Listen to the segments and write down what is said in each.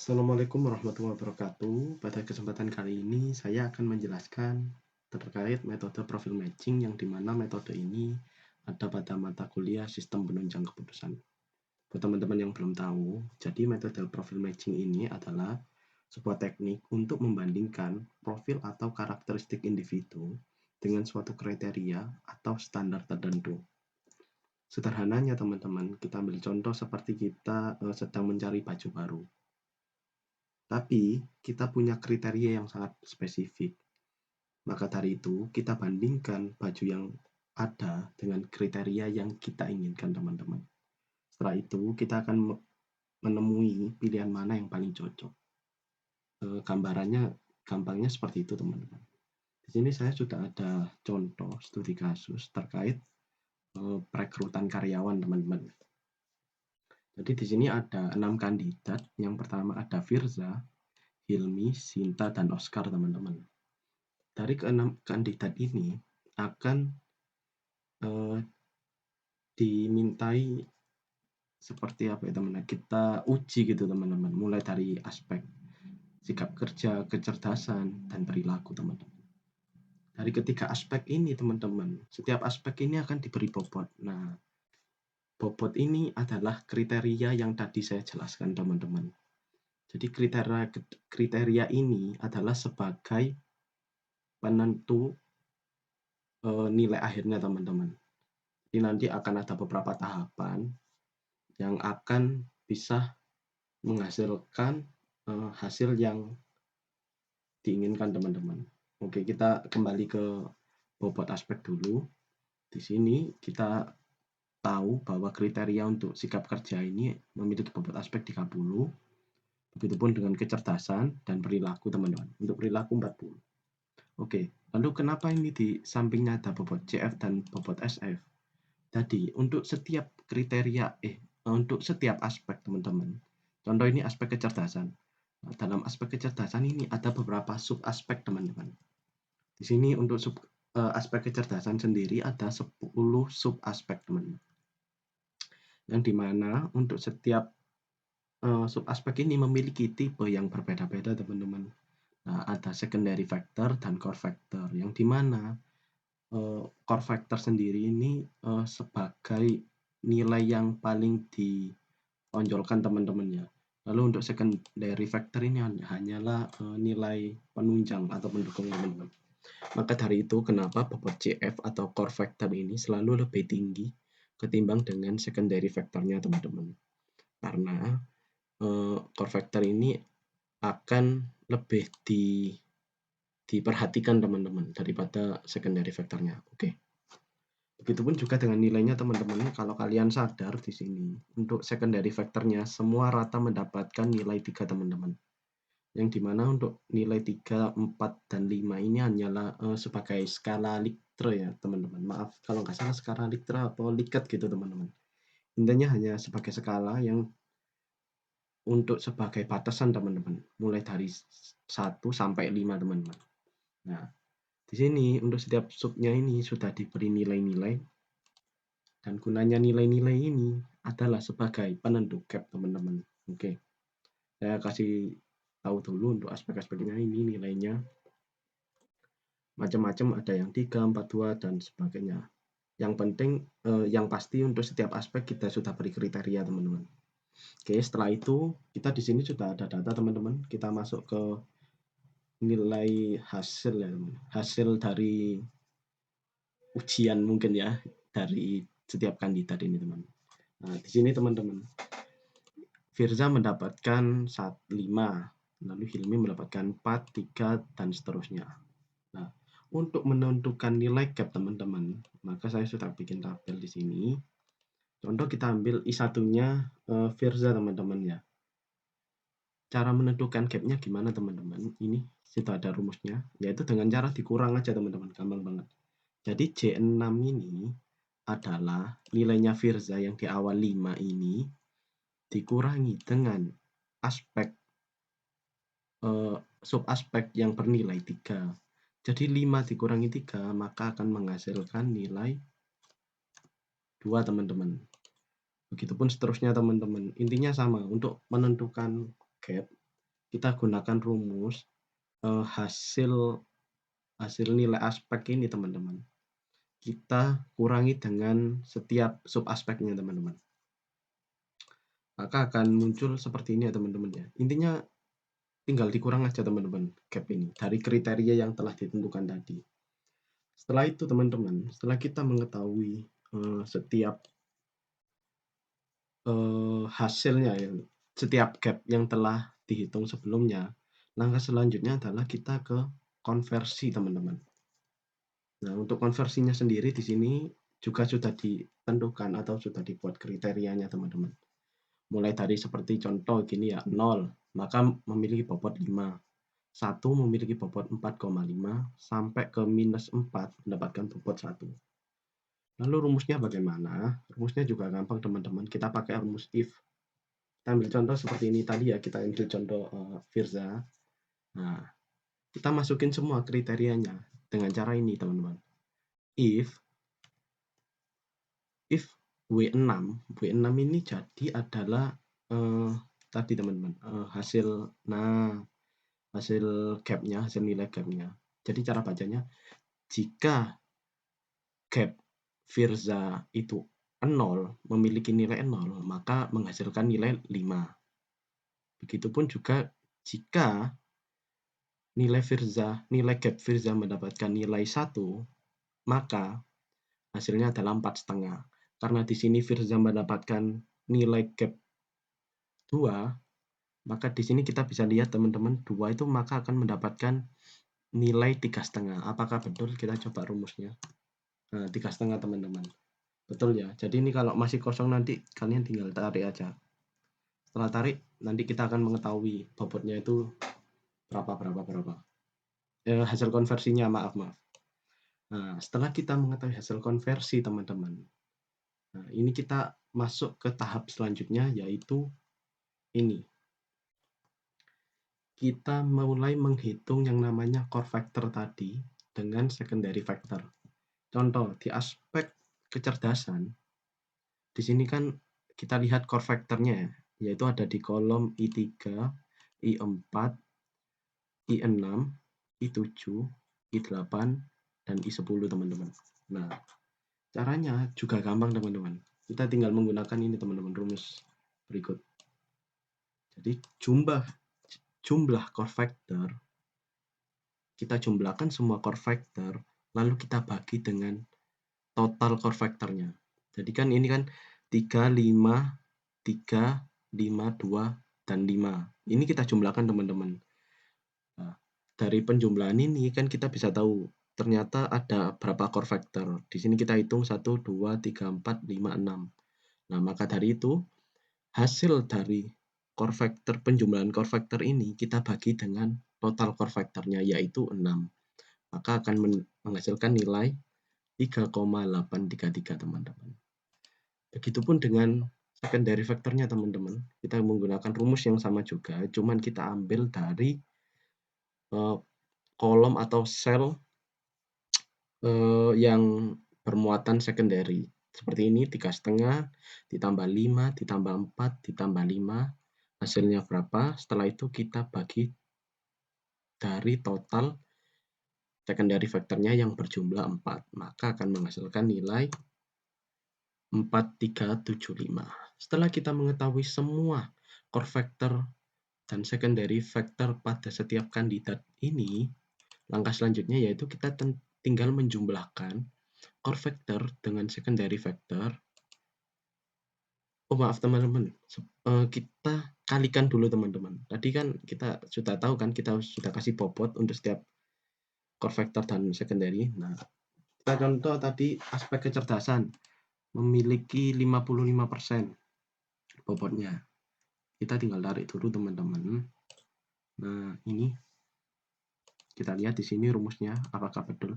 Assalamualaikum warahmatullahi wabarakatuh. Pada kesempatan kali ini saya akan menjelaskan terkait metode profil matching yang dimana metode ini ada pada mata kuliah sistem penunjang keputusan. Buat teman-teman yang belum tahu, jadi metode profil matching ini adalah sebuah teknik untuk membandingkan profil atau karakteristik individu dengan suatu kriteria atau standar tertentu. Sederhananya teman-teman, kita ambil contoh seperti kita sedang mencari baju baru. Tapi kita punya kriteria yang sangat spesifik. Maka dari itu, kita bandingkan baju yang ada dengan kriteria yang kita inginkan, teman-teman. Setelah itu, kita akan menemui pilihan mana yang paling cocok. Gambarannya gampangnya seperti itu, teman-teman. Di sini saya sudah ada contoh studi kasus terkait perekrutan karyawan, teman-teman. Jadi di sini ada 6 kandidat. Yang pertama ada Firza, Hilmi, Sinta, dan Oscar, teman-teman. Dari keenam kandidat ini akan dimintai seperti apa ya teman-teman, kita uji gitu teman-teman, mulai dari aspek sikap kerja, kecerdasan, dan perilaku teman-teman. Dari ketiga aspek ini teman-teman, setiap aspek ini akan diberi bobot. Nah, bobot ini adalah kriteria yang tadi saya jelaskan teman-teman. Jadi kriteria ini adalah sebagai penentu nilai akhirnya teman-teman. Jadi nanti akan ada beberapa tahapan yang akan bisa menghasilkan hasil yang diinginkan teman-teman. Oke, kita kembali ke bobot aspek dulu. Di sini kita tahu bahwa kriteria untuk sikap kerja ini memiliki bobot aspek 30. Begitupun dengan kecerdasan dan perilaku teman-teman. Untuk perilaku 40. Oke, lalu kenapa ini di sampingnya ada bobot CF dan bobot SF? Tadi untuk setiap kriteria untuk setiap aspek teman-teman. Contoh ini aspek kecerdasan. Nah, dalam aspek kecerdasan ini ada beberapa sub aspek teman-teman. Di sini untuk aspek kecerdasan sendiri ada 10 sub aspek teman-teman. Yang dimana untuk setiap sub aspek ini memiliki tipe yang berbeda-beda teman-teman. Nah, ada secondary factor dan core factor. Yang dimana core factor sendiri ini sebagai nilai yang paling ditonjolkan teman-teman ya. Lalu untuk secondary factor ini hanyalah nilai penunjang atau pendukung teman-teman. Maka dari itu kenapa bobot CF atau core factor ini selalu lebih tinggi ketimbang dengan secondary factornya teman-teman. Karena core factor ini akan lebih diperhatikan teman-teman daripada secondary factornya. Oke. Begitupun juga dengan nilainya teman-teman. Kalau kalian sadar di sini untuk secondary factornya semua rata mendapatkan nilai 3 teman-teman. Yang dimana untuk nilai 3, 4, dan 5 ini hanyalah sebagai skala Likert ya teman-teman. Maaf kalau nggak salah skala Likert atau Likert gitu teman-teman. Intinya hanya sebagai skala yang untuk sebagai batasan teman-teman. Mulai dari 1 sampai 5 teman-teman. Nah, di sini untuk setiap subnya ini sudah diberi nilai-nilai dan gunanya nilai-nilai ini adalah sebagai penentu gap teman-teman. Oke. Saya kasih tahu dulu untuk aspek-aspeknya ini nilainya. Macam-macam ada yang 3, 4, 2 dan sebagainya. Yang penting yang pasti untuk setiap aspek kita sudah beri kriteria teman-teman. Oke, setelah itu kita di sini sudah ada data teman-teman. Kita masuk ke nilai hasil ya teman. Hasil dari ujian mungkin ya dari setiap kandidat ini teman. Nah, di sini teman-teman. Firza mendapatkan 5, lalu Hilmi mendapatkan 4, 3 dan seterusnya. Nah, untuk menentukan nilai gap teman-teman, maka saya sudah bikin tabel di sini. Contoh kita ambil I1-nya Firza teman-teman ya. Cara menentukan gap-nya gimana teman-teman? Ini sudah ada rumusnya, yaitu dengan cara dikurang aja teman-teman, gampang banget. Jadi J6 ini adalah nilainya Firza yang di awal 5 ini dikurangi dengan aspek subaspek yang bernilai 3. Jadi 5 dikurangi 3 maka akan menghasilkan nilai 2 teman-teman. Begitupun seterusnya teman-teman. Intinya sama untuk menentukan gap kita gunakan rumus hasil hasil nilai aspek ini teman-teman, kita kurangi dengan setiap sub aspeknya teman-teman. Maka akan muncul seperti ini ya teman-teman ya. Intinya tinggal dikurang aja teman-teman gap ini dari kriteria yang telah ditentukan tadi. Setelah itu teman-teman, setelah kita mengetahui setiap hasilnya ya, setiap gap yang telah dihitung sebelumnya, langkah selanjutnya adalah kita ke konversi teman-teman. Nah, untuk konversinya sendiri di sini juga sudah ditentukan atau sudah dibuat kriterianya teman-teman. Mulai dari seperti contoh gini ya, 0 maka memiliki bobot 5, 1 memiliki bobot 4,5 sampai ke minus 4 mendapatkan bobot 1. Lalu rumusnya bagaimana? Rumusnya juga gampang teman-teman, kita pakai rumus if. Kita ambil contoh seperti ini tadi ya, kita ambil contoh Firza. Nah, kita masukin semua kriterianya dengan cara ini teman-teman. If W6 ini jadi adalah tadi teman-teman hasil gapnya, hasil nilai gapnya. Jadi cara bacanya, jika gap Firza itu 0, memiliki nilai 0, maka menghasilkan nilai 5. Begitupun juga jika nilai gap Firza mendapatkan nilai 1, maka hasilnya adalah 4,5. Karena di sini Firza mendapatkan nilai gap 2, maka di sini kita bisa lihat teman-teman, 2 itu maka akan mendapatkan nilai 3,5. Apakah betul? Kita coba rumusnya. Nah, 3,5 teman-teman. Betul ya. Jadi ini kalau masih kosong nanti kalian tinggal tarik aja. Setelah tarik, nanti kita akan mengetahui bobotnya itu berapa. Hasil konversinya, maaf. Nah, setelah kita mengetahui hasil konversi teman-teman, nah ini kita masuk ke tahap selanjutnya, yaitu ini. Kita mulai menghitung yang namanya core factor tadi dengan secondary factor. Contoh, di aspek kecerdasan, di sini kan kita lihat core factornya, yaitu ada di kolom I3, I4, I6, I7, I8, dan I10 teman-teman. Nah, caranya juga gampang teman-teman. Kita tinggal menggunakan ini teman-teman, rumus berikut. Jadi jumlah core factor, kita jumlahkan semua core factor, lalu kita bagi dengan total core factornya. Jadi kan ini kan 3, 5, 3, 5, 2, dan 5. Ini kita jumlahkan teman-teman. Nah, dari penjumlahan ini kan kita bisa tahu ternyata ada berapa core factor. Di sini kita hitung 1, 2, 3, 4, 5, 6. Nah, maka dari itu hasil dari core factor, penjumlahan core factor ini kita bagi dengan total core factornya, yaitu 6. Maka akan menghasilkan nilai 3,833 teman-teman. Begitupun dengan secondary factornya teman-teman. Kita menggunakan rumus yang sama juga, cuman kita ambil dari kolom atau sel yang bermuatan secondary. Seperti ini, 3,5 ditambah 5 ditambah 4 ditambah 5, hasilnya berapa? Setelah itu kita bagi dari total secondary factornya yang berjumlah 4, maka akan menghasilkan nilai 4375. Setelah kita mengetahui semua core factor dan secondary factor pada setiap kandidat ini, langkah selanjutnya yaitu kita tinggal menjumlahkan core factor dengan secondary factor. Oh maaf teman-teman, kita kalikan dulu teman-teman. Tadi kan kita sudah tahu kan, kita sudah kasih bobot untuk setiap core factor dan secondary. Nah, kita contoh tadi aspek kecerdasan memiliki 55% bobotnya. Kita tinggal tarik dulu teman-teman. Nah, ini kita lihat di sini rumusnya apakah betul.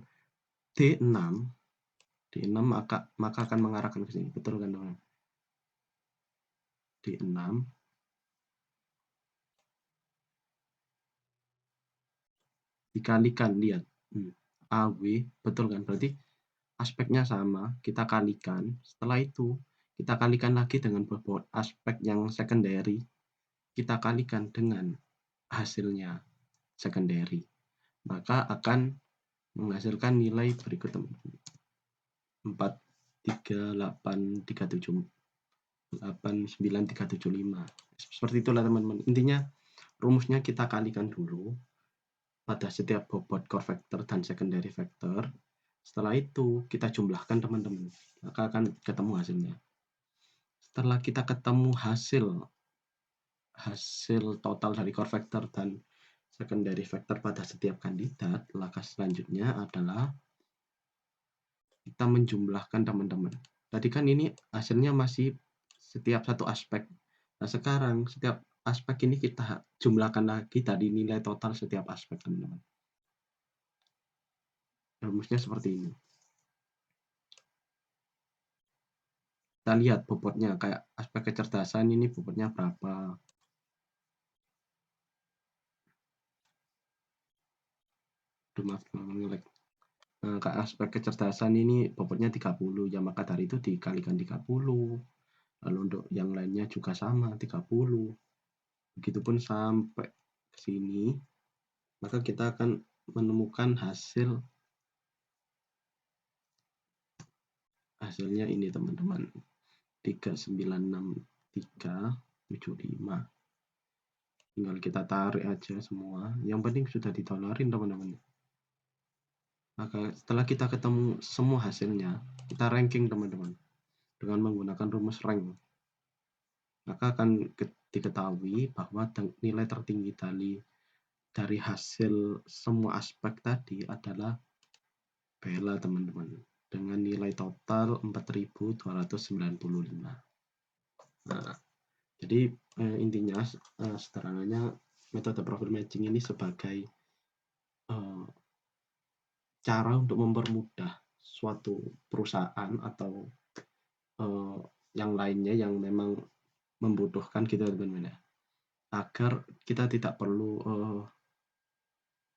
D6 maka akan mengarahkan ke sini. Betul kan teman-teman? D6 dikalikan, lihat. AW, betul kan? Berarti aspeknya sama, kita kalikan. Setelah itu, kita kalikan lagi dengan bobot aspek yang secondary. Kita kalikan dengan hasilnya secondary, maka akan menghasilkan nilai berikut teman-teman. 4, 3, 8, 3, 7, 8, 9, 3, 7, 5. Seperti itulah teman-teman. Intinya rumusnya kita kalikan dulu pada setiap bobot core factor dan secondary factor. Setelah itu kita jumlahkan teman-teman, maka akan ketemu hasilnya. Setelah kita ketemu hasil total dari core factor dan secondary factor pada setiap kandidat, langkah selanjutnya adalah kita menjumlahkan teman-teman. Tadi kan ini hasilnya masih setiap satu aspek. Nah, sekarang setiap aspek ini kita jumlahkan lagi dari nilai total setiap aspek, teman-teman. Rumusnya seperti ini. Kita lihat bobotnya, kayak aspek kecerdasan ini bobotnya berapa. Maaf, nah, kayak aspek kecerdasan ini bobotnya 30, ya maka dari itu dikalikan 30. Lalu untuk yang lainnya juga sama, 30. Begitupun sampai ke sini, maka kita akan menemukan hasilnya ini teman-teman, 396375. Tinggal kita tarik aja semua, yang penting sudah ditolerin teman-teman. Maka setelah kita ketemu semua hasilnya, kita ranking teman-teman dengan menggunakan rumus rank. Maka akan diketahui bahwa nilai tertinggi dari hasil semua aspek tadi adalah Bella teman-teman, dengan nilai total 4295. Nah, jadi intinya sederhananya metode profil matching ini sebagai cara untuk mempermudah suatu perusahaan atau yang lainnya yang memang membutuhkan gitu teman-teman ya, agar kita tidak perlu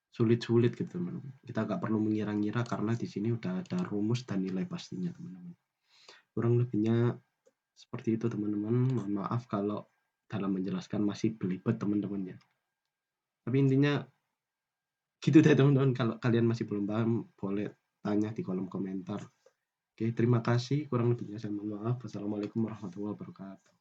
sulit-sulit gitu teman-teman. Kita nggak perlu mengira-ngira karena di sini udah ada rumus dan nilai pastinya teman-teman. Kurang lebihnya seperti itu teman-teman. Mohon maaf kalau dalam menjelaskan masih belibet teman-teman ya. Tapi intinya gitu deh teman-teman. Kalau kalian masih belum paham, boleh tanya di kolom komentar. Oke, terima kasih. Kurang lebihnya saya mohon maaf. Wassalamualaikum warahmatullahi wabarakatuh.